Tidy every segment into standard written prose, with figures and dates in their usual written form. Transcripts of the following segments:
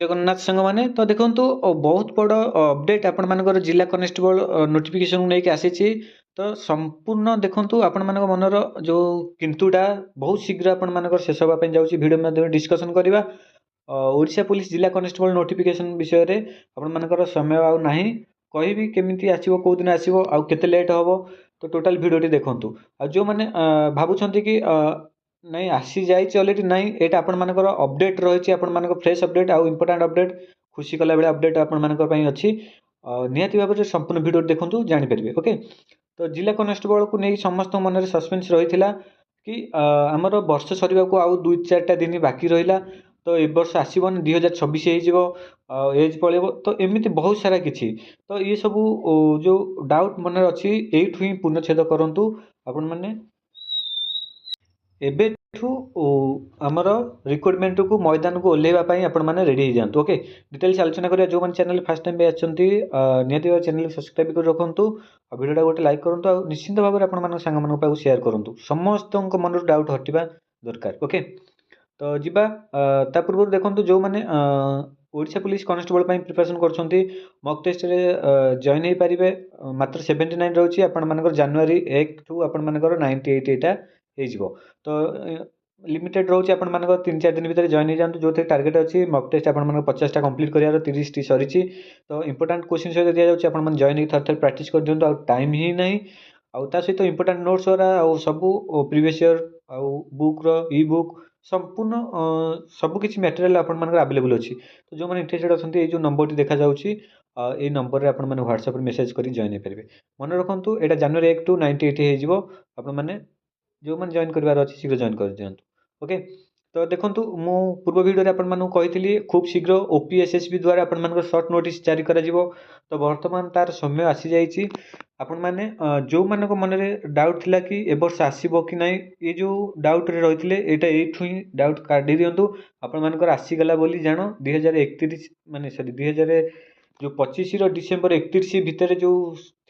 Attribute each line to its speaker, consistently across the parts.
Speaker 1: जगन्नाथ सांग मैंने तो देखो बहुत बड़ अपडेट आपण मानकर जिला कनेस्टेबल नोटिफिकेशन नहीं आसी तो संपूर्ण देखो आपण मान मनर जो किंतुटा बहुत शीघ्र आपण मानकर शेष होगा जाऊँगी भिडियो माध्यम डिस्कसन करवा ओडिशा पुलिस जिला कनेस्टेबल नोटिफिकेशन विषय में आपण मानकर समय आउ नाही कहबी केमिति आसीबो को दिन आसीबो आउ केते लेट हबो तो टोटल भिडियोटी देखंतु आ जो माने भाबुछंती कि नहीं आसी जाइए अलरेडी नहीं यहाँ आपण मानकर अपडेट रही आपण मानक फ्रेश अपडेट आउ इम्पोर्टाट अपडेट खुशी कला बेले अपडेट आपण मानक अच्छी निहाती भाव में संपूर्ण वीडियो देखूँ जानीपर ओके। तो जिला कनेस्टेबल को नहीं समस्त मन में सस्पेंस रही है कि आमर वर्ष सर को आउ 2-4टा दिन बाकी रहा तो ए वर्ष आसबन 2026 हो एज पलैब तो एमती बहुत सारा किसी तो ये सब जो डाउट मन अच्छी यू ही पूर्णछेद करूँ आपण मैंने एबेठू आमर रिक्रुटमेंट को मैदान को ओह्लैवाई आपण मैंने रेडी हो जातु ओके। डिटेल्स आलोचना करिया जो मैंने चैनल फर्स्ट टाइम आछंती निहाती भाव चैनल सब्सक्राइब कर रखुँ वीडियो गोटे लाइक करूँ और निश्चिंत भाव में आपण सांग शेयर करूँ समस्त मन डाउट हटिबा दरकार ओके। तो जीवा ता पूर्व देखो जो मैंने ओडिशा पुलिस कनेस्टेबल प्रिपरेशन कर मक टेस्ट जॉइन हो पारे मात्र 79 रोचे आप जनवरी 1 ठू आपण 98 यहाँ तो लिमिटेड रोचे आप 3-4 दिन भितर जॉइन हो जातु जो थे टार्गेट अच्छी मक टेस्ट आप 50टा कंप्लीट करार 30टी सरी तो इंपोर्टाट क्वेश्चन सहित दि जाऊँगी आप जॉइन हो थर प्राक्ट कर दिखाँ आ टाइम ही ना आउ ता सहित इंपोर्टाट नोट्स वाला आउ सब प्रीवियस ईयर आउ बुक इ बुक संपूर्ण सबकि मटेरियल आवेलेबल अच्छी तो जो मैंने इंटरेस्टेड अच्छा ये जो नंबर देखा जाऊँगी ये नंबर आप व्हाट्सएप मेसेज कर जॉइन हो पारे मन रखु यहाँ जनवरी 1 टू 98 हो आपने जो मैंने जॉइन करार अच्छी शीघ्र जॉइन कर दिखाँ ओके। तो देखो मु पूर्व भिडियो आपली खूब शीघ्र ओपीएसएसबी द्वारा आप सर्ट नोटिस जारी कर तो बर्तमान तार समय आसी जाइए आपण मैंने जो मान मन में डाउट थिला कि ए वर्ष आसीबो कि नहीं ये जो डाउट रे रही यहाँ ही डाउट काढ़ी दिंतु आपण मानकर आसीगला बोली जान 2031 माने सॉरी 2025 डिसेम्बर 31 भितर जो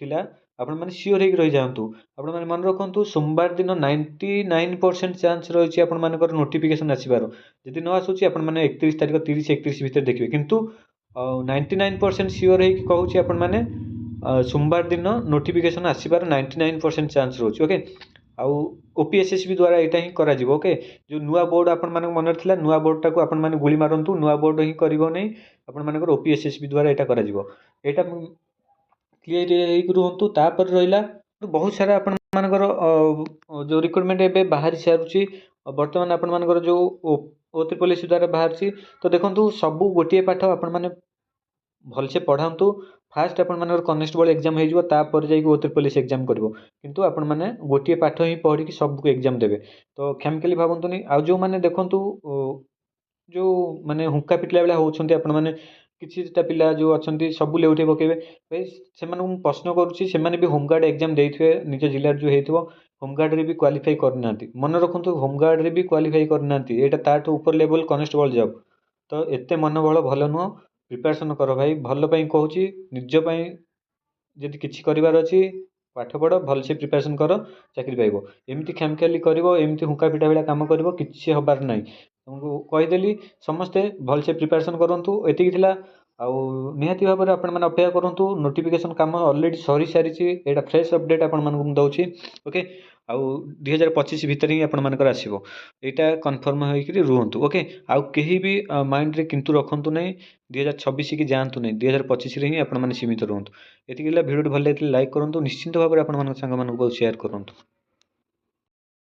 Speaker 1: थिला आपण मैंने सियोर हो रही जातु आपण मैंने मन रखु सोमवार दिन 99% चांस रही आपण मानकर नोटिफिकेशन आसबार जदि न आसूँ आपण मैंने 31 तारीख 30-31 भितर देखिए किंतु 99% सियोर हो कहूँ आपण मैंने सोमवार दिन नोटिफिकेशन आसबार 99% चांस रोचे ओके। आउ ओपीएसएसबी द्वारा यहाँ ही करा ओके। जो नुआ बोर्ड आपण मन था नुआ बोर्डटा को आपण मैंने गुली मारतु नुआ बोर्ड ही कर आपण मानकर ओपीएसएसबी द्वारा यहाँ करा यहाँ क्लीयर रुहतु तापर रहा बहुत सारा आपण मानकर जो रिक्रुटमेंट एवं बाहरी सारूँ बर्तमान आपण मानकर जो O3 पुलिस द्वारा बाहर तो देखो सबू गोटे पाठ आपण मैंने भलसे पढ़ातु फास्ट आपण मानकर कनेस्टेबल एग्जाम हो जाइए O3 पुलिस एग्जाम करिवो किंतु आपण मैंने गोटे पाठ ही पढ़ी सबको एग्जाम देवे तो क्षामकेली भावतुनि आ जो मैंने देखंतु जो माने हुक्का पिटला बेला होउछंती आपण माने किछिटा पिला जो अच्छा सबू लेउटे पकेबे भाई से प्रश्न करुच्ची से भी होमगार्ड एग्जाम देइथिबे निज जिल्ला जो होइथिबो होमगार्ड रे भी क्वालिफाई करना मन रखु होमगार्ड रे भी क्वालिफाई करना यहाँ ताठू ऊपर लेवल कनेस्टेबल जॉब तो एते मनोबल भल नुह प्रिपरेशन कर भाई भल कहूँ निजपाई जदि किसी करार अच्छी पाठ पढ़ भलसे प्रिपरेशन कर चाकरी पाइब एमती खामखियाली कर एमती हुक्का पिटा भाया कम कर कि हबार ना तुमको कहीदेली समस्ते भलसे प्रिपरेशन करूँ एति आउ निहाती भाव में आपण अपेक्षा करूँ नोटिफिकेशन काम अलरेडी सरी सारी यहाँ फ्रेश अपडेट आपण दूसरी ओके। आउ 2025 भितर ही आपण मानकर आसीबो यहाँ कन्फर्म होकर रुहतु ओके। आउ कहीं भी माइंड रे किंतु रखु ना 2026 की जातु नहीं 2025 ही आपण सीमित रुहतु। ये भिडियो भल लगे लाइक करूँ निश्चिंत भाव में आपण सांग शेयर करूँ।